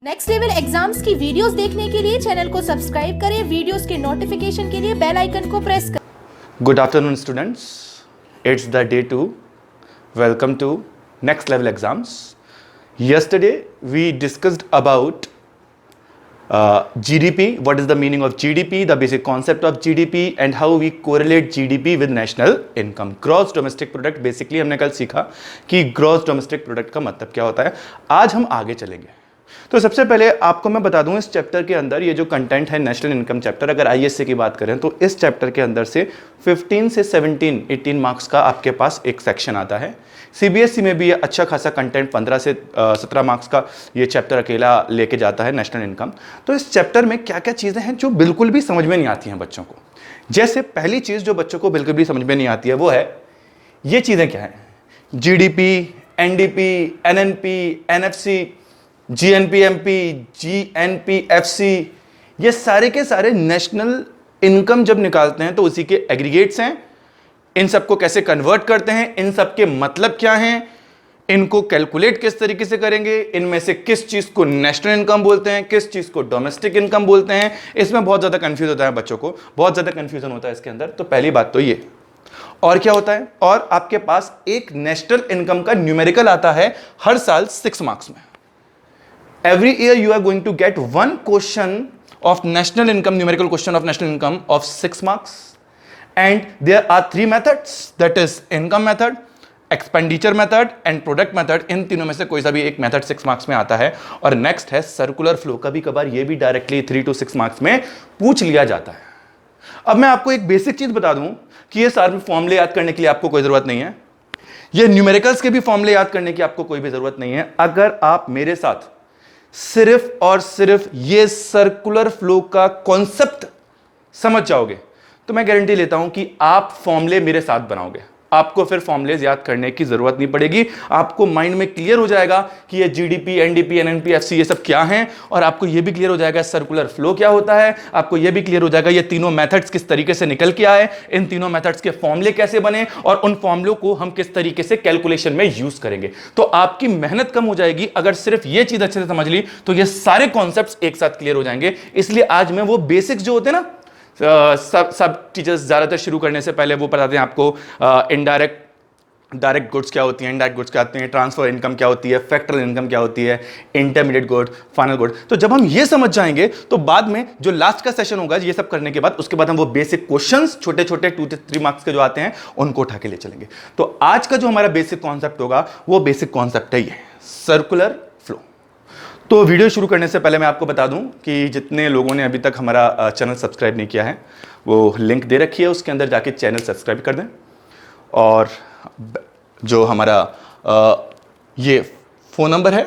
Next level exams की videos देखने के लिए चैनल को सब्सक्राइब करें, वीडियोस के नोटिफिकेशन के लिए बेल आइकन को प्रेस करें। Good afternoon, students. It's the day 2. Welcome to Next Level Exams. Yesterday, we discussed about GDP, what is the meaning of GDP, the basic concept of GDP, and how we correlate GDP with national income. Gross Domestic Product, basically हमने कल सीखा कि Gross Domestic Product का मतलब क्या होता है। आज हम आगे चलेंगे। तो सबसे पहले आपको मैं बता दूं, इस चैप्टर के अंदर ये जो कंटेंट है नेशनल इनकम चैप्टर, अगर आईएससी की बात करें तो इस चैप्टर के अंदर से 15 से 18 मार्क्स का आपके पास एक सेक्शन आता है। सीबीएसई में भी ये अच्छा खासा कंटेंट 15 से 17 मार्क्स का ये चैप्टर अकेला लेके जाता है नेशनल इनकम। तो इस चैप्टर में क्या क्या चीज़ें हैं जो बिल्कुल भी समझ में नहीं आती हैं बच्चों को। जैसे पहली चीज़ जो बच्चों को बिल्कुल भी समझ में नहीं आती है वो है, ये चीज़ें क्या हैं, जीडीपी, एनडीपी, एनएनपी, एनएफसी, जीएनपीएमपी, जीएनपीएफसी, ये सारे के सारे नेशनल इनकम जब निकालते हैं तो उसी के एग्रीगेट्स हैं। इन सबको कैसे कन्वर्ट करते हैं, इन सब के मतलब क्या हैं, इनको कैलकुलेट किस तरीके से करेंगे, इनमें से किस चीज को नेशनल इनकम बोलते हैं, किस चीज को डोमेस्टिक इनकम बोलते हैं, इसमें बहुत ज्यादा कंफ्यूज होता है बच्चों को, बहुत ज्यादा कंफ्यूजन होता है इसके अंदर। तो पहली बात तो ये। और क्या होता है, और आपके पास एक नेशनल इनकम का न्यूमेरिकल आता है हर साल 6 मार्क्स में। Every year you are going to get one question of national income, numerical question of national income of 6 marks. And there are 3 methods, that is income method, expenditure method and product method. इन तीनों में से कोई सा भी एक method 6 marks में आता है। और नेक्स्ट है सर्कुलर फ्लो, कभी कभार ये भी डायरेक्टली 3 to 6 मार्क्स में पूछ लिया जाता है। अब मैं आपको एक बेसिक चीज बता दूं कि ये सारे फॉर्मूले याद करने के लिए आपको कोई जरूरत नहीं है, ये न्यूमेरिकल्स के भी फॉर्मूले याद करने की आपको कोई भी जरूरत नहीं है। अगर आप मेरे साथ सिर्फ और सिर्फ ये सर्कुलर फ्लो का कॉन्सेप्ट समझ जाओगे तो मैं गारंटी लेता हूं कि आप फॉर्मूले मेरे साथ बनाओगे। आपको फिर फॉर्मूलेज याद करने की जरूरत नहीं पड़ेगी, आपको माइंड में क्लियर हो जाएगा कि ये जीडीपी, एनडीपी, एनएनपी, एफसी ये सब क्या हैं, और आपको ये भी क्लियर हो जाएगा सर्कुलर फ्लो क्या होता है, आपको ये भी क्लियर हो जाएगा ये तीनों मेथड्स किस तरीके से निकल के आए, इन तीनों मेथड्स के फॉर्मूले कैसे बने और उन फॉर्मूलों को हम किस तरीके से कैलकुलेशन में यूज करेंगे। तो आपकी मेहनत कम हो जाएगी अगर सिर्फ ये चीज अच्छे से समझ ली, तो ये सारे कॉन्सेप्ट्स एक साथ क्लियर हो जाएंगे। इसलिए आज मैं वो बेसिक्स जो होते हैं ना, सब टीचर्स ज्यादातर शुरू करने से पहले वो बताते हैं आपको डायरेक्ट गुड्स क्या होती हैं, इनडायरेक्ट गुड्स क्या होती हैं, ट्रांसफर इनकम क्या होती है, फैक्टरल इनकम क्या होती है, इंटरमीडिएट गुड, फाइनल गुड। तो जब हम ये समझ जाएंगे तो बाद में जो लास्ट का सेशन होगा ये सब करने के बाद, उसके बाद हम वो बेसिक क्वेश्चंस छोटे छोटे 2 से 3 मार्क्स के जो आते हैं उनको उठा के ले चलेंगे। तो आज का जो हमारा बेसिक कॉन्सेप्ट होगा वो बेसिक कॉन्सेप्ट है ये सर्कुलर फ्लो। तो वीडियो शुरू करने से पहले मैं आपको बता दूं कि जितने लोगों ने अभी तक हमारा चैनल सब्सक्राइब नहीं किया है वो लिंक दे रखी है, उसके अंदर जाके चैनल सब्सक्राइब कर दें। और जो हमारा ये फ़ोन नंबर है,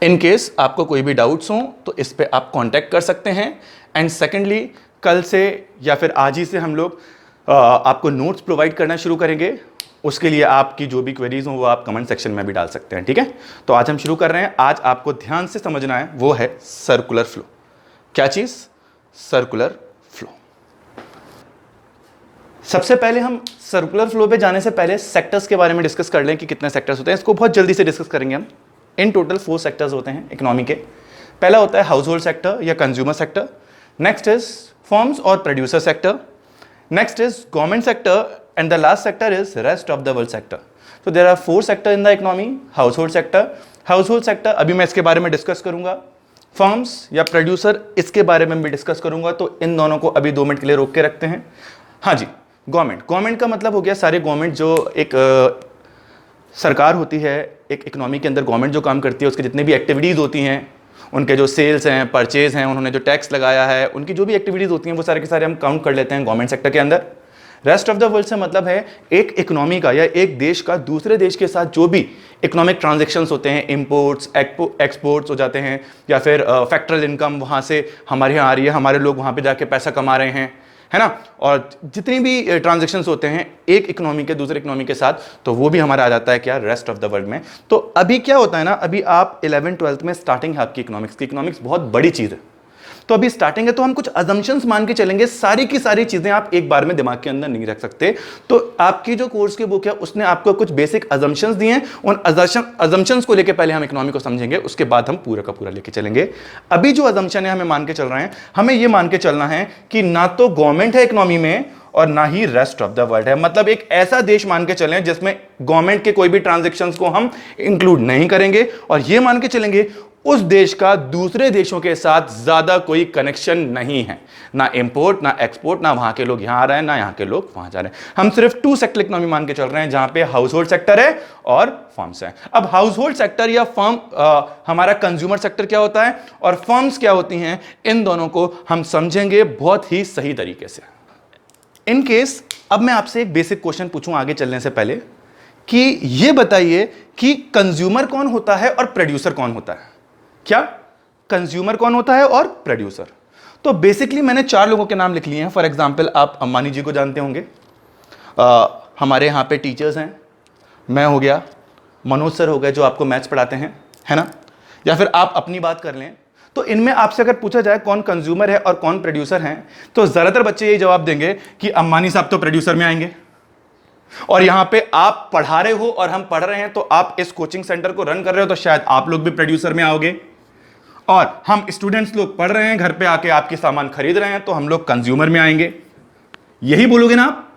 इन केस आपको कोई भी डाउट्स हों तो इस पे आप कांटेक्ट कर सकते हैं। एंड सेकेंडली, कल से या फिर आज ही से हम लोग आपको नोट्स प्रोवाइड करना शुरू करेंगे। उसके लिए आपकी जो भी क्वेरीज हों वो आप कमेंट सेक्शन में भी डाल सकते हैं, ठीक है। तो आज हम शुरू कर रहे हैं। आज आपको ध्यान से समझना है वो है सर्कुलर फ्लो। क्या चीज़? Circular flow. सबसे पहले हम सर्कुलर फ्लो पे जाने से पहले सेक्टर्स के बारे में डिस्कस कर लें कि कितने सेक्टर्स होते हैं। इसको बहुत जल्दी से डिस्कस करेंगे हम। इन टोटल 4 सेक्टर्स होते हैं इकोनॉमी के। पहला होता है हाउस होल्ड सेक्टर या consumer sector, next is firms और producer sector, next is government sector, and the last sector is rest of the world sector. तो there are 4 sector in the economy. Household sector अभी मैं इसके बारे में discuss करूंगा। Firms या producer, इसके बारे में भी डिस्कस करूंगा। तो इन दोनों को अभी 2 मिनट के लिए रोक के रखते हैं। हाँ जी, गवर्नमेंट का मतलब हो गया सारे गवर्नमेंट, जो एक सरकार होती है एक इकोनॉमी के अंदर, गवर्नमेंट जो काम करती है उसके जितने भी एक्टिविटीज़ होती हैं, उनके जो सेल्स हैं, परचेज हैं, उन्होंने जो टैक्स लगाया है, उनकी जो भी एक्टिविटीज़ होती हैं वो सारे के सारे हम काउंट कर लेते हैं गवर्नमेंट सेक्टर के अंदर। रेस्ट ऑफ द वर्ल्ड से मतलब है एक इकोनॉमी का या एक देश का दूसरे देश के साथ जो भी इकोनॉमिक ट्रांजेक्शन्स होते हैं, इंपोर्ट्स एक्सपोर्ट्स हो जाते हैं, या फिर फैक्टरल इनकम वहाँ से हमारे यहाँ आ रही है, हमारे लोग वहाँ पर जाके पैसा कमा रहे हैं, है ना। और जितनी भी ट्रांजैक्शंस होते हैं एक इकोनॉमी के दूसरे इकोनॉमी के साथ, तो वो भी हमारा आ जाता है क्या, रेस्ट ऑफ द वर्ल्ड में। तो अभी क्या होता है ना, अभी आप 11th 12th में स्टार्टिंग है आपकी इकोनॉमिक्स की। इकोनॉमिक्स बहुत बड़ी चीज़ है। तो अभी स्टार्टिंग है, तो हम कुछ अजम्पशंस मान के चलेंगे, सारी की सारी चीजें आप एक बार में दिमाग के अंदर नहीं रख सकते। तो आपकी जो कोर्स की बुक है उसने आपको कुछ बेसिक अजम्पशंस दिए हैं, उन अजम्पशंस को लेके पहले हम इकोनॉमी को समझेंगे, उसके बाद हम पूरा का पूरा लेके चलेंगे। अभी जो अजम्पशन है हमें मान के चल रहे हैं, हमें यह मान के चलना है कि ना तो गवर्नमेंट है इकोनॉमी में और ना ही रेस्ट ऑफ द वर्ल्ड है। मतलब एक ऐसा देश मान के चलें जिसमें गवर्नमेंट के कोई भी ट्रांजैक्शंस को हम इंक्लूड नहीं करेंगे, और यह मान के चलेंगे उस देश का दूसरे देशों के साथ ज्यादा कोई कनेक्शन नहीं है, ना इंपोर्ट ना एक्सपोर्ट, ना वहां के लोग यहां आ रहे हैं ना यहां के लोग वहां जा रहे हैं। हम सिर्फ 2 सेक्टर इकोनॉमी मान के चल रहे हैं, जहां पे हाउस होल्ड सेक्टर है और फर्म्स है। अब हाउस होल्ड सेक्टर या फर्म, हमारा कंज्यूमर सेक्टर क्या होता है और फर्म्स क्या होती हैं, इन दोनों को हम समझेंगे बहुत ही सही तरीके से। इन केस अब मैं आपसे एक बेसिक क्वेश्चन पूछूं आगे चलने से पहले, कि यह बताइए कि कंज्यूमर कौन होता है और प्रोड्यूसर कौन होता है। क्या कंज्यूमर कौन होता है और प्रोड्यूसर? तो बेसिकली मैंने 4 लोगों के नाम लिख लिए हैं। फॉर एग्जांपल आप अंबानी जी को जानते होंगे, हमारे यहाँ पे टीचर्स हैं, मैं हो गया, मनोज सर हो गए जो आपको मैथ्स पढ़ाते हैं, है ना, या फिर आप अपनी बात कर लें। तो इनमें आपसे अगर पूछा जाए कौन कंज्यूमर है और कौन प्रोड्यूसर हैं, तो ज्यादातर बच्चे यही जवाब देंगे कि अंबानी साहब तो प्रोड्यूसर में आएंगे, और यहां पे आप पढ़ा रहे हो और हम पढ़ रहे हैं, तो आप इस कोचिंग सेंटर को रन कर रहे हो, तो शायद आप लोग भी प्रोड्यूसर में आओगे, और हम स्टूडेंट्स लोग पढ़ रहे हैं, घर पे आके आपके सामान खरीद रहे हैं, तो हम लोग कंज्यूमर में आएंगे। यही बोलोगे ना आप?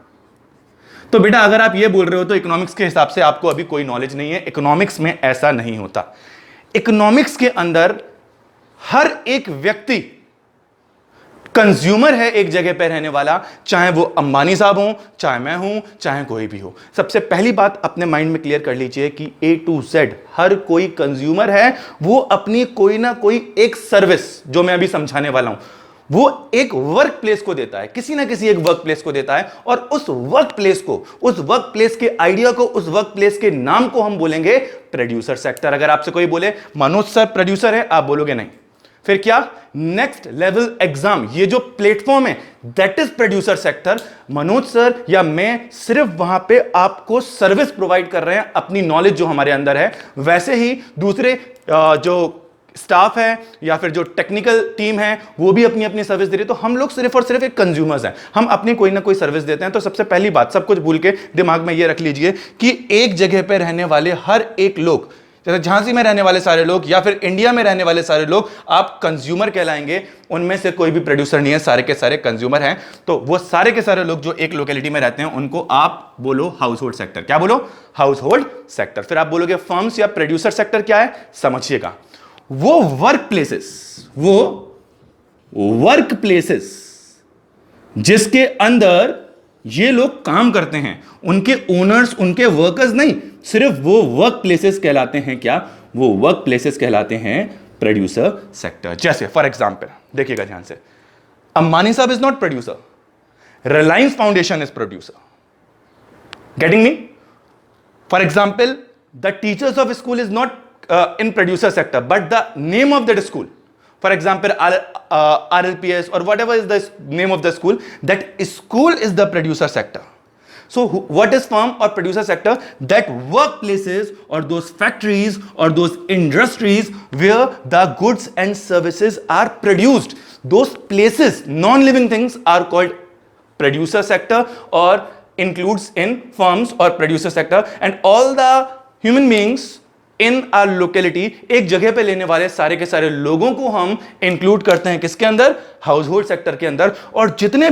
तो बेटा अगर आप ये बोल रहे हो तो इकोनॉमिक्स के हिसाब से आपको अभी कोई नॉलेज नहीं है। इकोनॉमिक्स में ऐसा नहीं होता। इकोनॉमिक्स के अंदर हर एक व्यक्ति कंज्यूमर है, एक जगह पर रहने वाला, चाहे वो अंबानी साहब हो, चाहे मैं हूं, चाहे कोई भी हो। सबसे पहली बात अपने माइंड में क्लियर कर लीजिए कि A to Z हर कोई कंज्यूमर है। वो अपनी कोई ना कोई एक सर्विस, जो मैं अभी समझाने वाला हूं, वो एक वर्क प्लेस को देता है, किसी ना किसी एक वर्क प्लेस को देता है, और उस वर्क प्लेस को, उस वर्क प्लेस के आइडिया को, उस वर्क प्लेस के नाम को हम बोलेंगे प्रोड्यूसर सेक्टर। अगर आपसे कोई बोले मनोज सर प्रोड्यूसर है, आप बोलोगे नहीं। फिर क्या? नेक्स्ट लेवल एग्जाम, ये जो प्लेटफॉर्म है that is producer sector. Manoj sir या मैं सिर्फ वहां पे आपको सर्विस प्रोवाइड कर रहे हैं, अपनी नॉलेज जो हमारे अंदर है। वैसे ही दूसरे जो स्टाफ है या फिर जो टेक्निकल टीम है वो भी अपनी अपनी सर्विस दे रही है। तो हम लोग सिर्फ और सिर्फ एक कंज्यूमर्स हैं, हम अपनी कोई ना कोई सर्विस देते हैं। तो सबसे पहली बात, सब कुछ भूल के दिमाग में ये रख लीजिए कि एक जगह पे रहने वाले हर एक लोग, जैसे झांसी में रहने वाले सारे लोग या फिर इंडिया में रहने वाले सारे लोग, आप कंज्यूमर कहलाएंगे। उनमें से कोई भी प्रोड्यूसर नहीं है, सारे के सारे कंज्यूमर हैं। तो वो सारे के सारे लोग जो एक लोकेलिटी में रहते हैं उनको आप बोलो हाउस होल्ड सेक्टर। क्या बोलो? House hold sector. फिर आप बोलोगे फर्म्स या प्रोड्यूसर सेक्टर क्या है? समझिएगा, वो वर्क प्लेसेस जिसके अंदर ये लोग काम करते हैं, उनके ओनर्स, उनके वर्कर्स नहीं, सिर्फ वो वर्क प्लेसेस कहलाते हैं। क्या? वो वर्क प्लेसेस कहलाते हैं प्रोड्यूसर सेक्टर। जैसे फॉर एग्जांपल देखिएगा ध्यान से, अंबानी साहब is not producer, Reliance foundation is producer. Getting me? For example the teachers of school is not in producer sector, but the name of that school, for example RLPS or whatever is the name of the school, that school is the producer sector. So what is firm or producer sector? That workplaces or those factories or those industries where the goods and services are produced. Those places, non-living things, are called producer sector or includes in firms or producer sector. And all the human beings in are locality, एक जगह पे लेने वाले सारे के सारे लोगों को हम इंक्लूड करते हैं किसके अंदर? हाउस होल्ड सेक्टर के अंदर। और जितने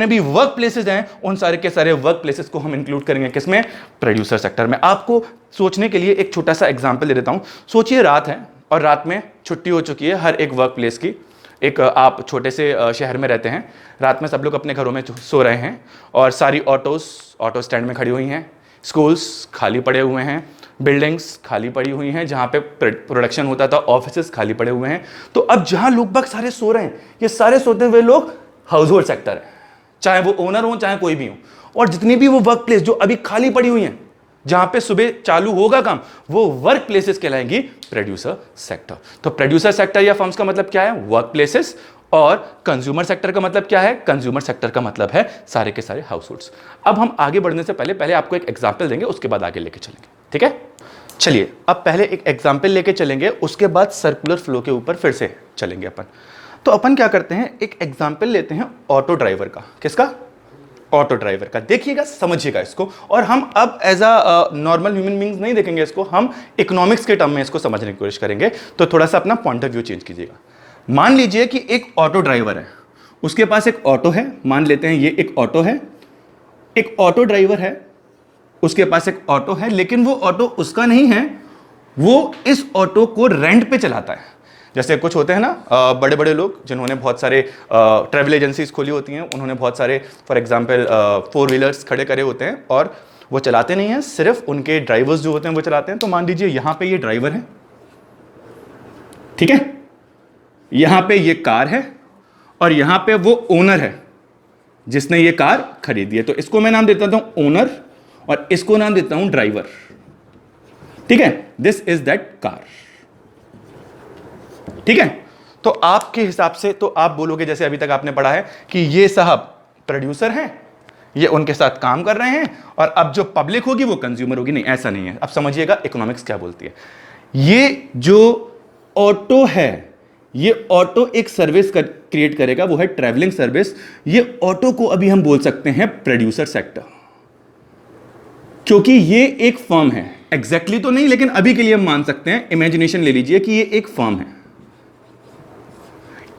भी वर्क प्लेसेस हैं, उन सारे के सारे वर्क प्लेसेस को हम इंक्लूड करेंगे किसमें? प्रोड्यूसर सेक्टर में। आपको सोचने के लिए एक छोटा सा एग्जांपल दे देता हूं। सोचिए रात है और रात में छुट्टी हो चुकी है हर एक वर्क प्लेस की। एक आप छोटे से शहर में रहते हैं, रात में सब लोग अपने घरों में सो रहे हैं और सारी ऑटो स्टैंड में खड़ी हुई हैं, स्कूल्स खाली पड़े हुए हैं, बिल्डिंग्स खाली पड़ी हुई हैं, जहां पे प्रोडक्शन होता था, ऑफिसेस खाली पड़े हुए हैं। तो अब जहां लोग बाग सारे सो रहे हैं, ये सारे सोते हुए लोग हाउस होल्ड सेक्टर है, चाहे वो ओनर हो चाहे कोई भी हो। और जितनी भी वो वर्क प्लेस जो अभी खाली पड़ी हुई हैं, जहां पे सुबह चालू होगा काम, वो वर्क प्लेसेस कहलाएंगी प्रोड्यूसर सेक्टर। तो प्रोड्यूसर सेक्टर या फर्म्स का मतलब क्या है? Work places. और कंज्यूमर सेक्टर का मतलब क्या है? कंज्यूमर सेक्टर का मतलब है सारे के सारे हाउस होल्ड्स। अब हम आगे बढ़ने से पहले आपको एक एग्जाम्पल देंगे, उसके बाद आगे लेके चलेंगे, ठीक है? चलिए अब पहले एक एग्जाम्पल लेके चलेंगे, उसके बाद सर्कुलर फ्लो के ऊपर फिर से चलेंगे अपन। तो अपन क्या करते हैं, एक एग्जाम्पल लेते हैं ऑटो ड्राइवर का। किसका? ऑटो ड्राइवर का। देखिएगा, समझिएगा इसको, और हम अब as a normal human beings नहीं देखेंगे इसको, हम इकोनॉमिक्स के टर्म में इसको समझने की कोशिश करेंगे। तो थोड़ा सा अपना पॉइंट ऑफ व्यू चेंज कीजिएगा। मान लीजिए कि एक ऑटो ड्राइवर है, उसके पास एक ऑटो है, मान लेते हैं ये एक ऑटो है, एक ऑटो ड्राइवर है, उसके पास एक ऑटो है, लेकिन वो ऑटो उसका नहीं है, वो इस ऑटो को रेंट पे चलाता है। जैसे कुछ होते हैं ना बड़े बड़े लोग जिन्होंने बहुत सारे ट्रैवल एजेंसीज खोली होती हैं, उन्होंने बहुत सारे फॉर एग्जांपल 4 व्हीलर्स खड़े करे होते हैं और वो चलाते नहीं हैं, सिर्फ उनके ड्राइवर्स जो होते हैं वो चलाते हैं। तो मान लीजिए यहां पे ये ड्राइवर है, ठीक है, यहां पे ये कार है और यहां पे वो ओनर है जिसने ये कार खरीदी है। तो इसको मैं नाम देता हूं ओनर और इसको नाम देता हूं ड्राइवर, ठीक है। दिस इज दैट कार, ठीक है। तो आपके हिसाब से तो आप बोलोगे, जैसे अभी तक आपने पढ़ा है कि ये साहब प्रोड्यूसर हैं, ये उनके साथ काम कर रहे हैं, और अब जो पब्लिक होगी वो कंज्यूमर होगी। नहीं, ऐसा नहीं है। अब समझिएगा इकोनॉमिक्स क्या बोलती है। ये जो ऑटो है, ये ऑटो एक सर्विस क्रिएट करेगा, वो है ट्रैवलिंग सर्विस। ये ऑटो को अभी हम बोल सकते हैं प्रोड्यूसर सेक्टर, क्योंकि ये एक फर्म है। एग्जैक्टली तो नहीं, लेकिन अभी के लिए हम मान सकते हैं, इमेजिनेशन ले लीजिए कि ये एक फर्म है।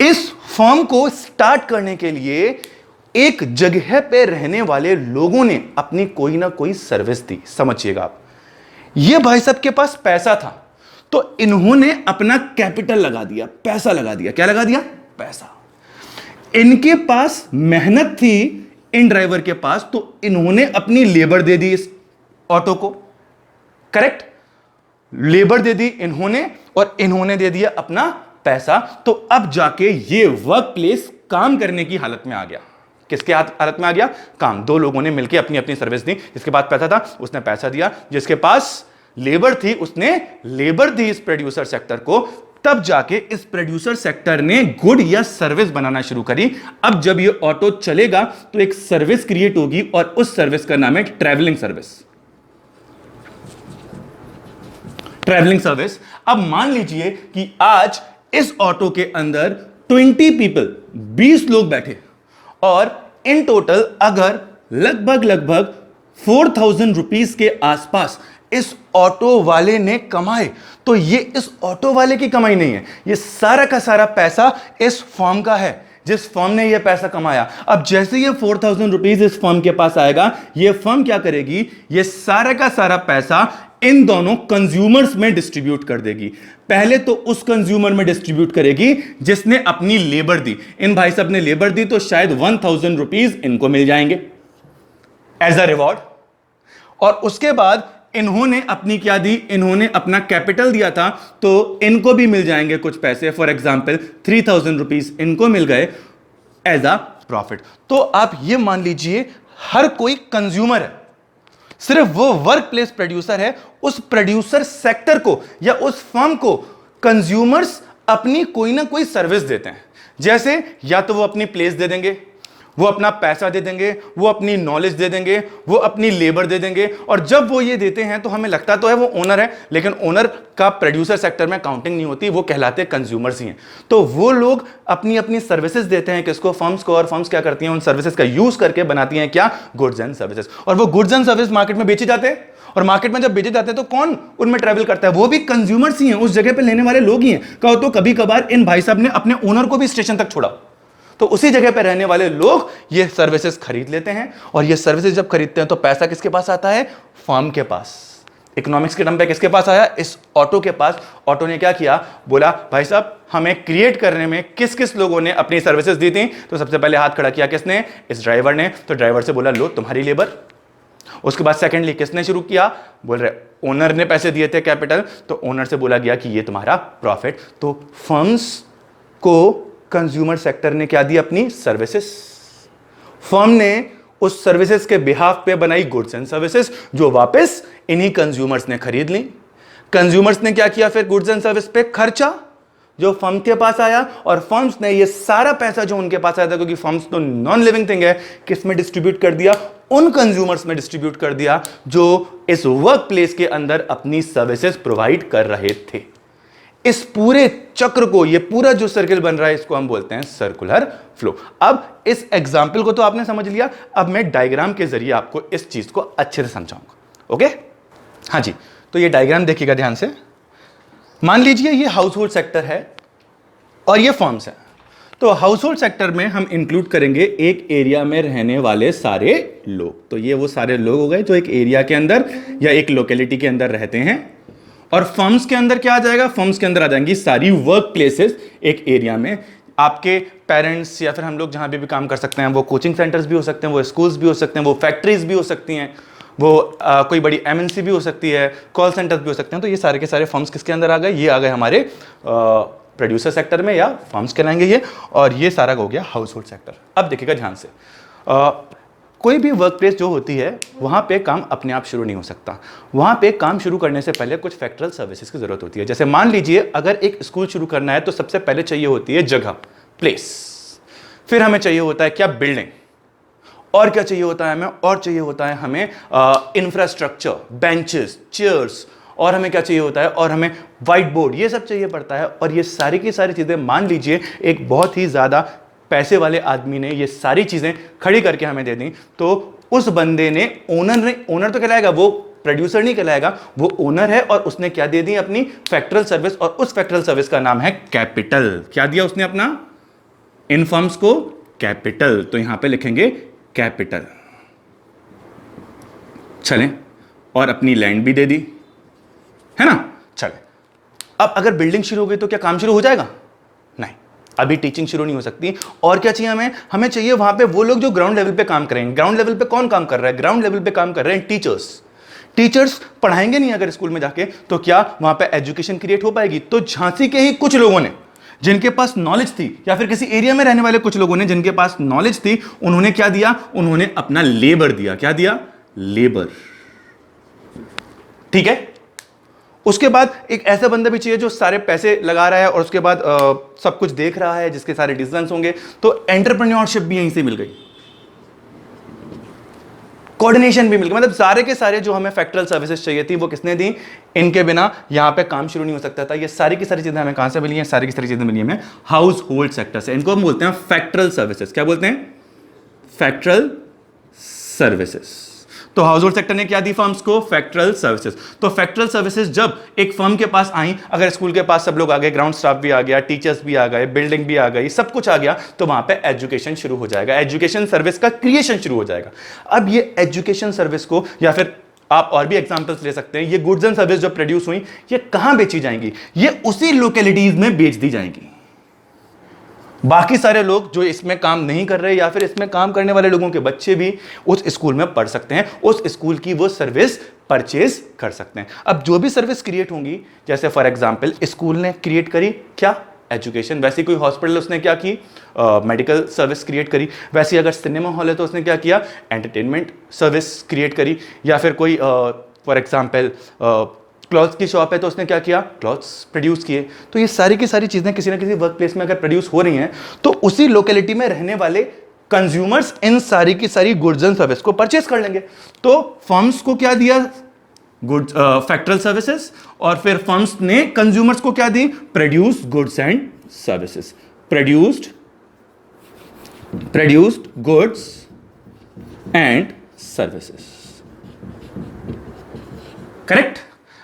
इस फर्म को स्टार्ट करने के लिए एक जगह पे रहने वाले लोगों ने अपनी कोई ना कोई सर्विस दी। समझिएगा आप, ये भाई साहब के पास पैसा था, तो इन्होंने अपना कैपिटल लगा दिया, पैसा लगा दिया। क्या लगा दिया? पैसा। इनके पास मेहनत थी इन ड्राइवर के पास, तो इन्होंने अपनी लेबर दे दी इस ऑटो को, करेक्ट? लेबर दे दी इन्होंने और इन्होंने दे दिया अपना पैसा। तो अब जाके ये वर्क प्लेस काम करने की हालत में आ गया। किसके हालत में आ गया? काम। दो लोगों ने मिलकर अपनी अपनी सर्विस दी। जिसके पास पैसा था उसने पैसा दिया, जिसके पास लेबर थी उसने लेबर दी इस प्रोड्यूसर सेक्टर को। तब जाके इस प्रोड्यूसर सेक्टर ने गुड या सर्विस बनाना शुरू करी। अब जब ये ऑटो चलेगा तो एक सर्विस क्रिएट होगी और उस सर्विस का नाम है ट्रैवलिंग सर्विस। Travelling service. अब मान लीजिए कि आज इस ऑटो के अंदर 20 पीपल, 20 लोग बैठे, और इन टोटल अगर लगभग 4000 रुपीस के आसपास इस ऑटो वाले ने कमाए, तो ये इस ऑटो वाले की कमाई नहीं है, ये सारा का सारा पैसा इस फर्म का है, जिस फर्म ने ये पैसा कमाया। अब जैसे ये 4000 रुपीस इस फर्म के पास आएगा, ये फर्म क्या करेगी? ये सारा का सारा पैसा इन दोनों कंज्यूमर्स में डिस्ट्रीब्यूट कर देगी। पहले तो उस कंज्यूमर में डिस्ट्रीब्यूट करेगी जिसने अपनी लेबर दी। इन भाई साहब ने लेबर दी, तो शायद 1000 रुपीस इनको मिल जाएंगे एज अ रिवॉर्ड। और उसके बाद इन्होंने अपनी क्या दी? इन्होंने अपना कैपिटल दिया था, तो इनको भी मिल जाएंगे कुछ पैसे। फॉर एग्जाम्पल 3000 रुपीस इनको मिल गए एज अ प्रॉफिट। तो आप ये मान लीजिए हर कोई कंज्यूमर है, सिर्फ वो वर्क प्लेस प्रोड्यूसर है। उस प्रोड्यूसर सेक्टर को या उस फर्म को कंज्यूमर्स अपनी कोई ना कोई सर्विस देते हैं। जैसे या तो वो अपनी प्लेस दे देंगे, वो अपना पैसा दे देंगे, वो अपनी नॉलेज दे देंगे, वो अपनी लेबर दे देंगे। और जब वो ये देते हैं तो हमें लगता तो है वो ओनर है, लेकिन ओनर का प्रोड्यूसर सेक्टर में काउंटिंग नहीं होती, वो कहलाते कंज्यूमर्स ही हैं। तो वो लोग अपनी अपनी सर्विसेज देते हैं किसको? फर्म्स को। और फर्म्स क्या करती हैं? उन सर्विसेज का यूज करके बनाती हैं क्या? Goods and services. और वो गुड्स एंड सर्विस मार्केट में बेचे जाते हैं, और मार्केट में जब बेचे जाते हैं तो कौन उनमें ट्रैवल करता है? वो भी कंज्यूमर्स ही हैं, उस जगह पे लेने वाले लोग ही हैं। कहो तो कभी कभार इन भाई साहब ने अपने ओनर को भी स्टेशन तक छोड़ा, तो उसी जगह पे रहने वाले लोग ये सर्विसेज खरीद लेते हैं। और ये सर्विसेज जब खरीदते हैं तो पैसा किसके पास आता है? फर्म के पास। इकोनॉमिक्स के टर्म पे किसके पास आया? इस ऑटो के पास। ऑटो ने क्या किया? बोला भाई साहब हमें क्रिएट करने में किस किस लोगों ने अपनी सर्विसेज दी थी? तो सबसे पहले हाथ खड़ा किया किसने? इस ड्राइवर ने। तो ड्राइवर से बोला लो तुम्हारी लेबर। उसके बाद सेकेंडली किसने शुरू किया? बोल रहे ओनर ने पैसे दिए थे कैपिटल, तो ओनर से बोला गया कि ये तुम्हारा प्रॉफिट। तो फर्म्स को कंज्यूमर सेक्टर ने क्या दी? अपनी सर्विसेज। फर्म ने उस सर्विसेज के बिहाफ पे बनाई गुड्स एंड सर्विसेज, जो वापस इन्हीं कंज्यूमर्स ने खरीद ली। कंज्यूमर्स ने क्या किया फिर? गुड्स एंड सर्विस पे खर्चा जो फर्म के पास आया, और फर्म्स ने ये सारा पैसा जो उनके पास आया था, क्योंकि फर्म्स तो नॉन लिविंग थिंग है, किस में डिस्ट्रीब्यूट कर दिया? उन कंज्यूमर्स में डिस्ट्रीब्यूट कर दिया जो इस वर्क प्लेस के अंदर अपनी सर्विसेज प्रोवाइड कर रहे थे। इस पूरे चक्र को, ये पूरा जो सर्किल बन रहा है, इसको हम बोलते हैं सर्कुलर फ्लो। अब इस एग्जाम्पल को तो आपने समझ लिया, अब मैं डायग्राम के जरिए आपको इस चीज को अच्छे से समझाऊंगा। ओके, हाँ जी, तो ये डायग्राम देखिएगा ध्यान से। मान लीजिए ये हाउस होल्ड सेक्टर है और ये फॉर्म्स है। तो हाउस होल्ड सेक्टर में हम इंक्लूड करेंगे एक एरिया में रहने वाले सारे लोग। तो ये वो सारे लोग हो गए जो एक एरिया के अंदर या एक लोकेलिटी के अंदर रहते हैं। और फर्म्स के अंदर क्या आ जाएगा? फर्म्स के अंदर आ जाएंगी सारी वर्क प्लेसेस एक एरिया में। आपके पेरेंट्स या फिर हम लोग जहां भी काम कर सकते हैं, वो कोचिंग सेंटर्स भी हो सकते हैं, वो स्कूल्स भी हो सकते हैं, वो फैक्ट्रीज भी हो सकती हैं, वो कोई बड़ी एमएनसी भी हो सकती है, कॉल सेंटर्स भी हो सकते हैं। तो ये सारे के सारे फर्म्स किसके अंदर आ गए? ये आ गए हमारे प्रोड्यूसर सेक्टर में, या फर्म्स कहलाएंगे ये। और ये सारा हो गया हाउस होल्ड सेक्टर। अब देखिएगा ध्यान से, कोई भी वर्क प्लेस जो होती है वहाँ पे काम अपने आप शुरू नहीं हो सकता। वहाँ पे काम शुरू करने से पहले कुछ फैक्टरल सर्विसेज की जरूरत होती है। जैसे मान लीजिए अगर एक स्कूल शुरू करना है तो सबसे पहले चाहिए होती है जगह, प्लेस। फिर हमें चाहिए होता है क्या? बिल्डिंग। और क्या चाहिए होता है हमें? और चाहिए होता है हमें इंफ्रास्ट्रक्चर, बेंचेस, चेयर्स। और हमें क्या चाहिए होता है? और हमें व्हाइट बोर्ड, ये सब चाहिए पड़ता है। और ये सारी की सारी चीज़ें, मान लीजिए एक बहुत ही ज़्यादा पैसे वाले आदमी ने ये सारी चीज़ें खड़ी करके हमें दे दी, तो उस बंदे ने, ओनर तो कहलाएगा, वो प्रोड्यूसर नहीं कहलाएगा, वो ओनर है। और उसने क्या दे दी? अपनी फैक्टरल सर्विस। और उस फैक्टरल सर्विस का नाम है कैपिटल। क्या दिया उसने अपना? इन फर्म्स को कैपिटल। तो यहां पे लिखेंगे कैपिटल। चलें, और अपनी लैंड भी दे दी, है ना? चले, अब अगर बिल्डिंग शुरू हो गई तो क्या काम शुरू हो जाएगा? नहीं, अभी टीचिंग शुरू नहीं हो सकती। और क्या चाहिए हमें? हमें चाहिए वहां पे वो लोग जो ग्राउंड लेवल पे काम करेंगे। ग्राउंड लेवल पे कौन काम कर रहा है? ग्राउंड लेवल पे काम कर रहे हैं टीचर्स। टीचर्स पढ़ाएंगे नहीं अगर स्कूल में जाके, तो क्या वहां पे एजुकेशन क्रिएट हो पाएगी? तो झांसी के ही कुछ लोगों ने, जिनके पास नॉलेज थी, या फिर किसी एरिया में रहने वाले कुछ लोगों ने जिनके पास नॉलेज थी, उन्होंने क्या दिया? उन्होंने अपना लेबर दिया। क्या दिया? लेबर। ठीक है। उसके बाद एक ऐसा बंदा भी चाहिए जो सारे पैसे लगा रहा है और उसके बाद सब कुछ देख रहा है, जिसके सारे डिसीजंस होंगे। तो एंटरप्रेन्योरशिप भी यहीं से मिल गई, कोऑर्डिनेशन भी मिल गई। मतलब सारे के सारे जो हमें फैक्टरल सर्विसेज चाहिए थी वो किसने दी? इनके बिना यहां पे काम शुरू नहीं हो सकता था। ये सारी की सारी चीजें हमें कहां से मिली हैं? सारी की सारी चीजें मिली हमें हाउस होल्ड सेक्टर से। इनको हम बोलते हैं फैक्टरल सर्विसेज। क्या बोलते हैं? फैक्टरल सर्विसेज। तो हाउस होल्ड सेक्टर ने क्या दी फर्म्स को? फैक्टरल सर्विसेज। तो फैक्टरल सर्विसेज जब एक फर्म के पास आई, अगर स्कूल के पास सब लोग आ गए, ग्राउंड स्टाफ भी आ गया, टीचर्स भी आ गए, बिल्डिंग भी आ गई, सब कुछ आ गया, तो वहां पे एजुकेशन शुरू हो जाएगा, एजुकेशन सर्विस का क्रिएशन शुरू हो जाएगा। अब ये एजुकेशन सर्विस को, या फिर आप और भी एग्जांपल्स ले सकते हैं, ये गुड्स एंड सर्विस जो प्रोड्यूस हुई, ये कहां बेची जाएंगी? ये उसी लोकेलिटीज में बेच दी जाएंगी। बाकी सारे लोग जो इसमें काम नहीं कर रहे, या फिर इसमें काम करने वाले लोगों के बच्चे भी उस स्कूल में पढ़ सकते हैं, उस स्कूल की वो सर्विस परचेज कर सकते हैं। अब जो भी सर्विस क्रिएट होंगी, जैसे फॉर एग्जांपल स्कूल ने क्रिएट करी क्या? एजुकेशन। वैसे कोई हॉस्पिटल उसने क्या की? मेडिकल सर्विस क्रिएट करी। वैसे अगर सिनेमा हॉल है तो उसने क्या किया? एंटरटेनमेंट सर्विस क्रिएट करी। या फिर कोई फॉर एग्जाम्पल क्लॉथ्स की शॉप है तो उसने क्या किया? क्लॉथ्स प्रोड्यूस किए। तो ये सारी की सारी चीज़ें किसी ना किसी वर्क प्लेस में अगर प्रोड्यूस हो रही हैं, तो उसी लोकेलिटी में रहने वाले कंज्यूमर्स इन सारी की सारी गुड्स एंड सर्विस को परचेस कर लेंगे। तो फर्म्स को क्या दिया? Goods, factorial services. और फिर फर्म्स ने कंज्यूमर्स को क्या दी? Produce goods and services. Produced goods and services. Correct.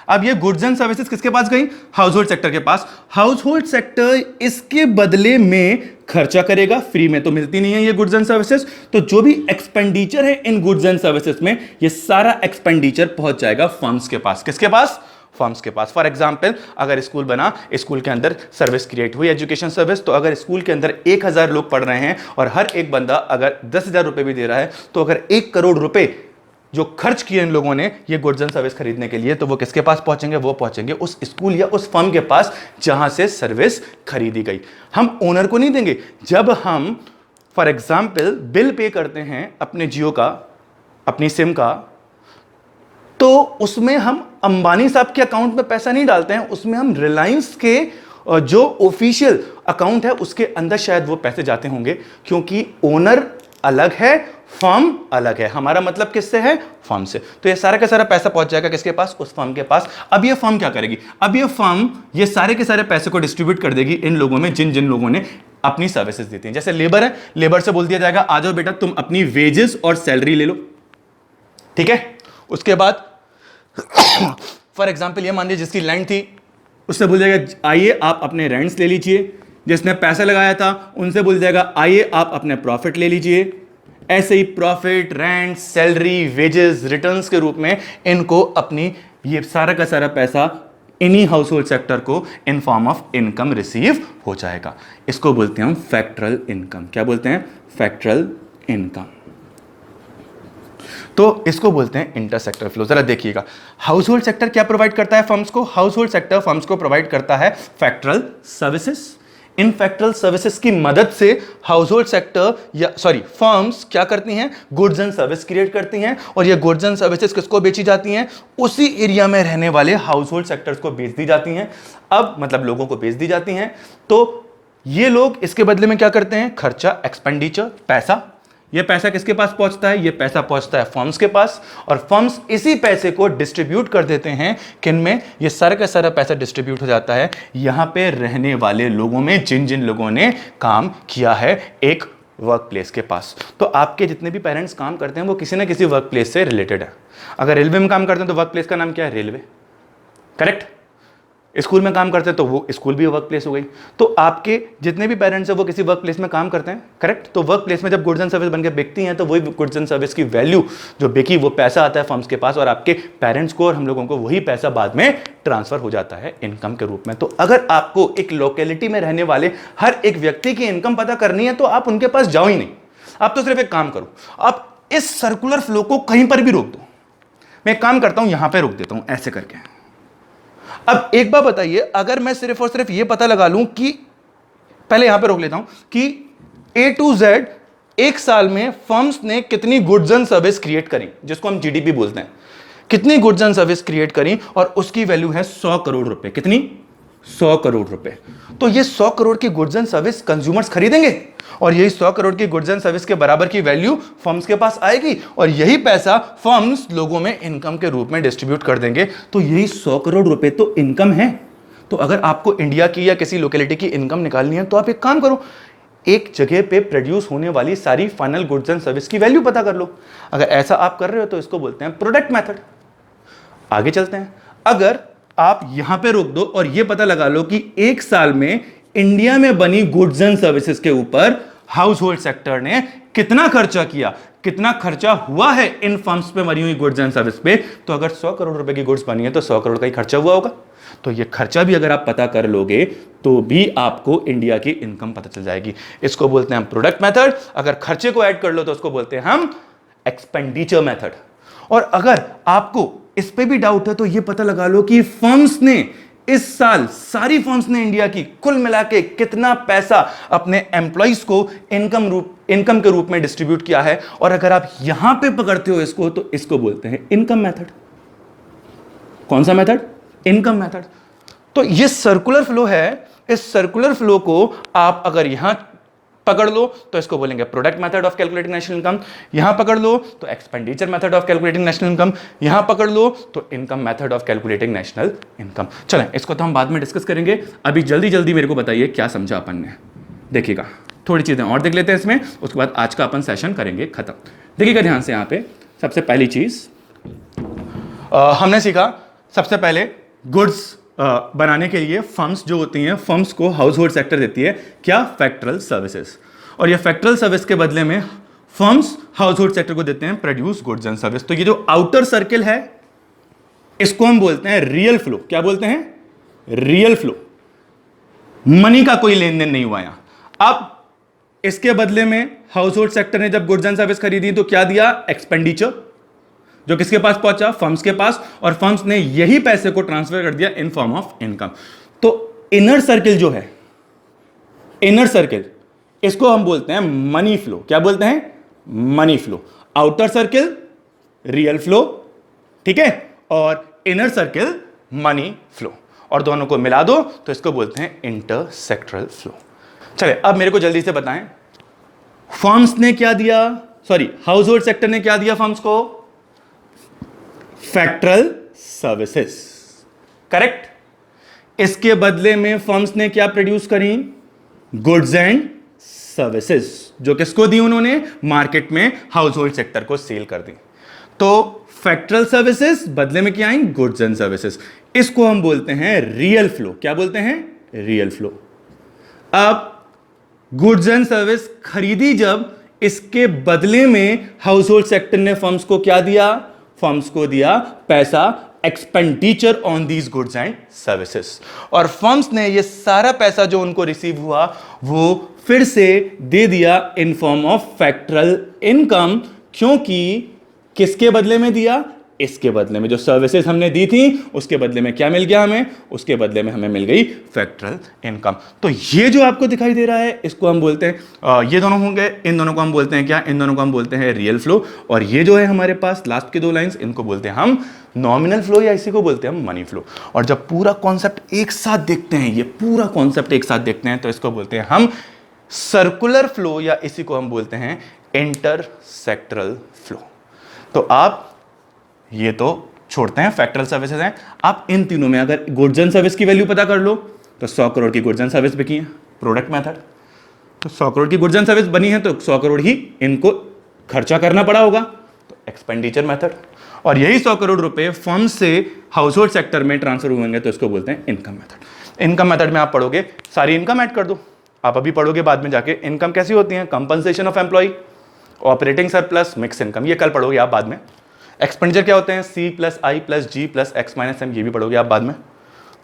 अब ये गुड्स एंड सर्विसेज किसके पास गई? हाउस होल्ड सेक्टर के पास। हाउस होल्ड सेक्टर इसके बदले में खर्चा करेगा, फ्री में तो मिलती नहीं है ये गुड्स एंड सर्विसेज। तो जो भी एक्सपेंडिचर है इन गुड्स एंड सर्विसेज में, ये सारा एक्सपेंडिचर पहुंच जाएगा फर्म्स के पास। किसके पास? फर्म्स के पास। फॉर एग्जाम्पल, अगर स्कूल बना, स्कूल के अंदर सर्विस क्रिएट हुई, एजुकेशन सर्विस, तो अगर स्कूल के अंदर 1000 लोग पढ़ रहे हैं और हर एक बंदा अगर 10,000 रुपए भी दे रहा है, तो अगर 1 करोड़ रुपए जो खर्च किए इन लोगों ने ये गुड्स एंड सर्विस खरीदने के लिए, तो वो किसके पास पहुंचेंगे? वो पहुंचेंगे उस स्कूल या उस फर्म के पास जहां से सर्विस खरीदी गई। हम ओनर को नहीं देंगे। जब हम फॉर एग्जाम्पल बिल पे करते हैं अपने जियो का, अपनी सिम का, तो उसमें हम अंबानी साहब के अकाउंट में पैसा नहीं डालते हैं, उसमें हम रिलायंस के जो ऑफिशियल अकाउंट है उसके अंदर शायद वो पैसे जाते होंगे, क्योंकि ओनर अलग है, फर्म अलग है। हमारा मतलब किससे है? फर्म से। तो ये सारा का सारा पैसा पहुंच जाएगा किसके पास? उस फर्म के पास। अब ये फर्म क्या करेगी? अब ये फर्म ये सारे के सारे पैसे को डिस्ट्रीब्यूट कर देगी इन लोगों में जिन जिन लोगों ने अपनी सर्विसेज दी थी। जैसे लेबर है, लेबर से बोल दिया जाएगा आ जाओ बेटा तुम अपनी वेजेस और सैलरी ले लो, ठीक है। उसके बाद फॉर एग्जाम्पल ये मान लीजिए जिसकी लैंड थी उससे बोल जाएगा आइए आप अपने रेंट्स ले लीजिए। जिसने पैसा लगाया था उनसे बोल जाएगा आइए आप अपने प्रॉफिट ले लीजिए। ऐसे ही profit, rent, salary, wages, returns के रूप में इनको अपनी ये सारा का सारा पैसा इन्हीं हाउस होल्ड सेक्टर को in form of income receive हो जाएगा। इसको बोलते हैं हम फैक्टरल इनकम। क्या बोलते हैं? फैक्टरल इनकम। तो इसको बोलते हैं इंटरसेक्टर फ्लो। जरा देखिएगा, हाउस होल्ड सेक्टर क्या प्रोवाइड करता है फर्म्स को? हाउस होल्ड सेक्टर फर्म्स को प्रोवाइड करता है फैक्टरल सर्विसेज। इन फैक्टरल सर्विसेज की मदद से हाउस होल्ड सेक्टर या फर्म्स क्या करती हैं? गुड्स एंड सर्विस क्रिएट करती हैं। और ये गुड्स एंड सर्विसेज किसको बेची जाती हैं? उसी एरिया में रहने वाले हाउस होल्ड सेक्टर्स को बेच दी जाती हैं। अब मतलब लोगों को बेच दी जाती हैं। तो ये लोग इसके बदले में क्या करते हैं? खर्चा, एक्सपेंडिचर, पैसा। ये पैसा किसके पास पहुंचता है? ये पैसा पहुंचता है फर्म्स के पास और फर्म्स इसी पैसे को डिस्ट्रीब्यूट कर देते हैं किन में? ये सारा का सारा पैसा डिस्ट्रीब्यूट हो जाता है यहां पे रहने वाले लोगों में जिन जिन लोगों ने काम किया है एक वर्क प्लेस के पास। तो आपके जितने भी पेरेंट्स काम करते हैं वो किसी ना किसी वर्क प्लेस से रिलेटेड है। अगर रेलवे में काम करते हैं तो वर्क प्लेस का नाम क्या है? Railway, correct. स्कूल में काम करते हैं तो वो स्कूल भी वर्क प्लेस हो गई। तो आपके जितने भी पेरेंट्स हैं वो किसी वर्क प्लेस में काम करते हैं, करेक्ट। तो वर्क प्लेस में जब गुड्स एंड सर्विस बनकर बिकती हैं तो वही गुड्स एंड सर्विस की वैल्यू जो बिकी वो पैसा आता है फर्म्स के पास और आपके पेरेंट्स को और हम लोगों को वही पैसा बाद में ट्रांसफर हो जाता है इनकम के रूप में। तो अगर आपको एक लोकेलिटी में रहने वाले हर एक व्यक्ति की इनकम पता करनी है तो आप उनके पास जाओ ही नहीं, आप तो सिर्फ एक काम करो, आप इस सर्कुलर फ्लो को कहीं पर भी रोक दो। मैं एक काम करता हूं, यहां पर रोक देता हूं ऐसे करके। अब एक बात बताइए, अगर मैं सिर्फ और सिर्फ ये पता लगा लूं कि पहले यहां पे रोक लेता हूं कि A to Z एक साल में फर्म्स ने कितनी गुड्स एंड सर्विस क्रिएट करी, जिसको हम जीडीपी बोलते हैं, कितनी गुड्स एंड सर्विस क्रिएट करी और उसकी वैल्यू है 100 करोड़ रुपए। कितनी? 100 करोड़ रुपए। तो ये 100 करोड़ की गुड्स एंड सर्विस कंज्यूमर्स खरीदेंगे और यही 100 करोड़ की गुड्स एंड सर्विस के बराबर की वैल्यू फर्म्स के पास आएगी और यही पैसा फर्म्स लोगों में इनकम के रूप में डिस्ट्रीब्यूट कर देंगे। तो यही 100 करोड़ रुपए तो इनकम है। तो अगर आपको इंडिया की या किसी लोकेलिटी की इनकम निकालनी है तो आप एक काम करो, एक जगह पे प्रोड्यूस होने वाली सारी फाइनल गुड्स एंड सर्विस की वैल्यू पता कर लो। अगर ऐसा आप कर रहे हो तो इसको बोलते हैं प्रोडक्ट मेथड। आगे चलते हैं, अगर आप यहां पे रोक दो और यह पता लगा लो कि एक साल में इंडिया में बनी गुड्स एंड सर्विसेज के ऊपर हाउस होल्ड सेक्टर ने कितना खर्चा किया, कितना खर्चा हुआ है इन फर्म्स पे बनी हुई गुड्स एंड सर्विस पे, तो अगर 100 करोड़ रुपए की गुड्स बनी है तो 100 करोड़ का ही खर्चा हुआ होगा। तो ये खर्चा भी अगर आप पता कर लोगे तो भी आपको इंडिया की इनकम पता चल जाएगी। इसको बोलते हैं हम प्रोडक्ट मेथड। अगर खर्चे को ऐड कर लो तो उसको बोलते हैं हम एक्सपेंडिचर मेथड। और अगर आपको इस पे भी डाउट है तो ये पता लगा लो कि फर्म्स ने इस साल, सारी फर्म्स ने इंडिया की कुल मिला के कितना पैसा अपने एम्प्लॉइज को इनकम के रूप में डिस्ट्रीब्यूट किया है। और अगर आप यहां पे पकड़ते हो इसको तो इसको बोलते हैं इनकम मेथड। कौन सा मेथड? Income method. तो ये सर्कुलर फ्लो है, इस सर्कुलर फ्लो को आप अगर यहां पकड़ लो तो इसको बोलेंगे product method of calculating national income, यहां पकड़ लो तो expenditure method of calculating national income, यहां पकड़ लो तो income method of calculating national income. चलें, इसको तो हम बाद में डिस्कस करेंगे। अभी जल्दी जल्दी मेरे को बताइए क्या समझा अपन ने। देखिएगा, थोड़ी चीजें और देख लेते हैं इसमें, उसके बाद आज का अपन सेशन करेंगे खत्म। देखिएगा ध्यान से, यहां पे सबसे पहली चीज हमने सीखा, सबसे पहले गुड्स बनाने के लिए फर्म्स जो होती हैं, फर्म्स को हाउस होल्ड सेक्टर देती है क्या? फैक्टरल सर्विसेज। और ये फैक्टरल सर्विस के बदले में फर्म्स हाउस होल्ड सेक्टर को देते हैं प्रोड्यूस गुड्स एंड सर्विस। तो ये जो आउटर सर्किल है इसको हम बोलते हैं रियल फ्लो। क्या बोलते हैं? Real flow. मनी का कोई लेन देन नहीं हुआ यहां। अब इसके बदले में हाउस होल्ड सेक्टर ने जब गुड्स एंड सर्विस खरीदी तो क्या दिया? एक्सपेंडिचर, जो किसके पास पहुंचा? फर्म्स के पास। और फर्म्स ने यही पैसे को ट्रांसफर कर दिया इन फॉर्म ऑफ इनकम। तो इनर सर्किल जो है, इनर सर्किल, इसको हम बोलते हैं मनी फ्लो। क्या बोलते हैं? Money flow. Outer circle real flow, ठीक है, और इनर सर्किल मनी फ्लो, और दोनों को मिला दो तो इसको बोलते हैं इंटरसेक्टरल फ्लो। चलिए अब मेरे को जल्दी से बताएं, फर्म्स ने क्या दिया? हाउस होल्ड सेक्टर ने क्या दिया फर्म्स को? फैक्टरल सर्विसेज, करेक्ट। इसके बदले में फर्म्स ने क्या प्रोड्यूस करी? गुड्स एंड सर्विसेज, जो किसको दी उन्होंने? मार्केट में हाउस होल्ड सेक्टर को सेल कर दी। तो फैक्टरल सर्विसेज बदले में क्या आई? Goods and services. इसको हम बोलते हैं रियल फ्लो। क्या बोलते हैं? Real flow. अब गुड्स एंड सर्विस खरीदी जब, इसके बदले में हाउस होल्ड सेक्टर ने फर्म्स को क्या दिया? फर्म्स को दिया पैसा, expenditure on these goods and services. और फर्म्स ने ये सारा पैसा जो उनको रिसीव हुआ वो फिर से दे दिया इन फॉर्म ऑफ फैक्टरल इनकम। क्योंकि किसके बदले में दिया? इसके बदले में जो सर्विसेज हमने दी थी उसके बदले में क्या मिल गया हमें? उसके बदले में हमें मिल गई फैक्टरल इनकम। तो ये जो आपको दिखाई दे रहा है इसको हम बोलते हैं, ये दोनों होंगे, इन दोनों को हम बोलते हैं क्या? इन दोनों को हम बोलते हैं रियल फ्लो। और ये जो है हमारे पास लास्ट के 2 लाइंस, इनको बोलते हैं हम नॉमिनल फ्लो, या इसी को बोलते हैं हम मनी फ्लो। और जब पूरा कॉन्सेप्ट एक साथ देखते हैं, ये पूरा कॉन्सेप्ट एक साथ देखते हैं, तो इसको बोलते हैं हम सर्कुलर फ्लो, या इसी को हम बोलते हैं इंटर सेक्टरल फ्लो। तो आप ये तो छोड़ते हैं, फैक्टरल सर्विसेज हैं। आप इन तीनों में अगर गुड्स एंड सर्विस की वैल्यू पता कर लो तो 100 करोड़ की गुड्स एंड सर्विस बिकी है, प्रोडक्ट मेथड। तो 100 करोड़ की गुड्स एंड सर्विस बनी है तो 100 करोड़ ही इनको खर्चा करना पड़ा होगा, तो एक्सपेंडिचर मेथड। और यही 100 करोड़ रुपए फर्म से हाउस होल्ड सेक्टर में ट्रांसफर हुएंगे तो इसको बोलते हैं इनकम मेथड। इनकम मेथड में आप पढ़ोगे, सारी इनकम ऐड कर दो, आप अभी पढ़ोगे बाद में जाके इनकम कैसी होती है? Compensation of employee, operating surplus, mix income, ये कल पढ़ोगे आप बाद में। एक्सपेंडिचर क्या होते हैं? C plus I plus G plus X minus M, ये भी पढ़ोगे आप बाद में।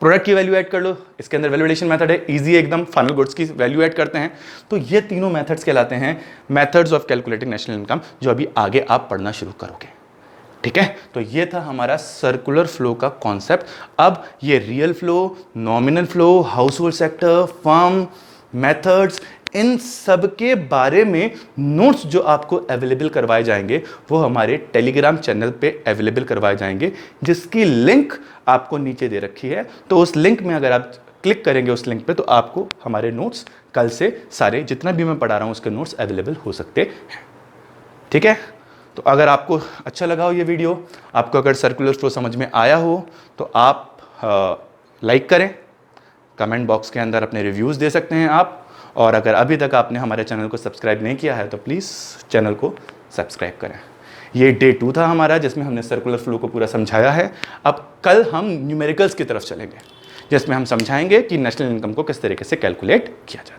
प्रोडक्ट की वैल्यू ऐड कर लो, इसके अंदर वैल्यूएशन मेथड है, इजी एकदम, फाइनल गुड्स की वैल्यू ऐड करते हैं। तो ये तीनों मेथड्स कहलाते हैं methods of calculating national income, जो अभी आगे आप पढ़ना शुरू करोगे। ठीक है, तो ये था हमारा सर्कुलर फ्लो का कॉन्सेप्ट। अब ये real flow, nominal flow, household sector, firm, methods, इन सब के बारे में नोट्स जो आपको अवेलेबल करवाए जाएंगे वो हमारे टेलीग्राम चैनल पे अवेलेबल करवाए जाएंगे, जिसकी लिंक आपको नीचे दे रखी है। तो उस लिंक में अगर आप क्लिक करेंगे उस लिंक पे तो आपको हमारे नोट्स कल से सारे जितना भी मैं पढ़ा रहा हूँ उसके नोट्स अवेलेबल हो सकते हैं। ठीक है, तो अगर आपको अच्छा लगा हो ये वीडियो, आपको अगर सर्कुलर फ्लो समझ में आया हो तो आप लाइक करें, कमेंट बॉक्स के अंदर अपने रिव्यूज़ दे सकते हैं आप। और अगर अभी तक आपने हमारे चैनल को सब्सक्राइब नहीं किया है तो प्लीज़ चैनल को सब्सक्राइब करें। ये डे 2 था हमारा जिसमें हमने सर्कुलर फ्लो को पूरा समझाया है। अब कल हम न्यूमेरिकल्स की तरफ चलेंगे जिसमें हम समझाएंगे कि नेशनल इनकम को किस तरीके से कैलकुलेट किया जाए।